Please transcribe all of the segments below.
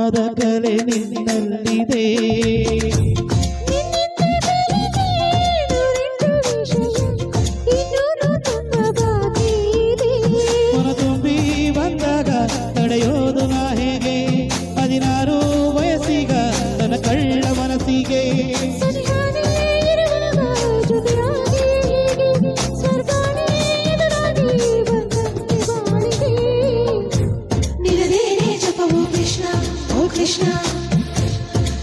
ನಾದ ಕಲೆ ನಿನ್ನಲ್ಲಿದೆ ಮನತುಂಬಿ ಬಂದಾಗ ತಡೆಯೋದು ನಾ ಹೇಗೆ 16 ವಯಸ್ಸಿಗ ನನ್ನ ಕಳ್ಳ ಮನಸ್ಸಿಗೆ ಕೃಷ್ಣ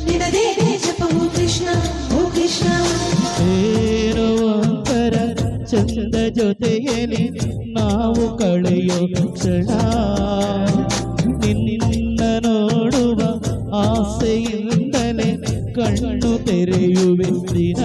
ನಿನದೇನೆ ಜಪವು ಕೃಷ್ಣ ಓ ಕೃಷ್ಣ ಏನೋ ಒಂಥರ ಚಂದ ಜೊತೆಯಲ್ಲಿ ನಾವು ಕಳೆಯೋ ಕ್ಷಣ ನಿನ್ನ ನೋಡುವ ಆಸೆಯಿಂದಲೇ ಕಣ್ಣು ತೆರೆಯುವೆ ದಿನ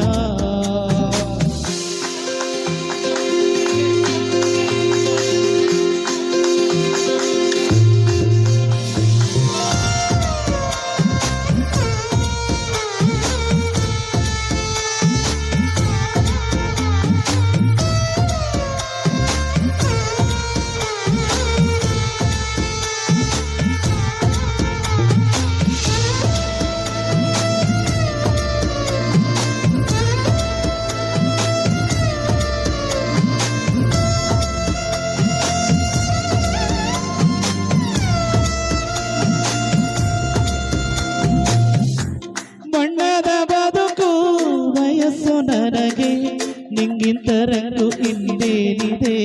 ಬಣ್ಣದ ಬದುಕು ವಯಸ್ಸು ನನಗೆ ನಿಂಗಿಂತರಲ್ಲೂ ಇನ್ನೇನಿದೆ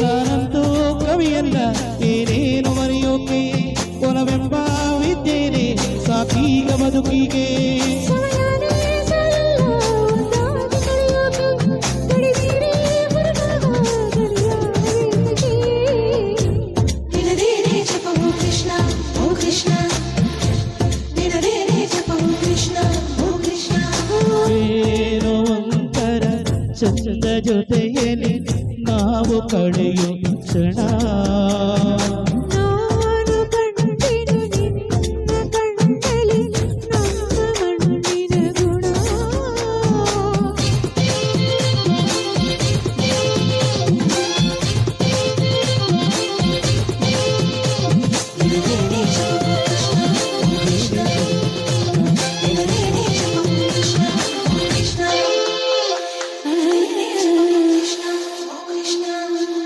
ನಾನಂತೂ ಕವಿಯಲ್ಲ ಏನೇನು ಮರೆಯೋಕೆ ಕೊಲವೆಂಬ ವಿದ್ಯೆನೆ ಸಾಕೀಗ ಬದುಕಿಗೆ ಚಂದ ಜೊತೆಯಲ್ಲಿ ನಾವು ಕಳೆಯೋ ಕ್ಷಣ ನಾನು ಕಂಡೆನು ನಿನ್ನ ಕಣ್ಣಲ್ಲಿ ನಮ್ಮ ಮಣ್ಣಿನ ಗುಣ ನಿನದೇನೆ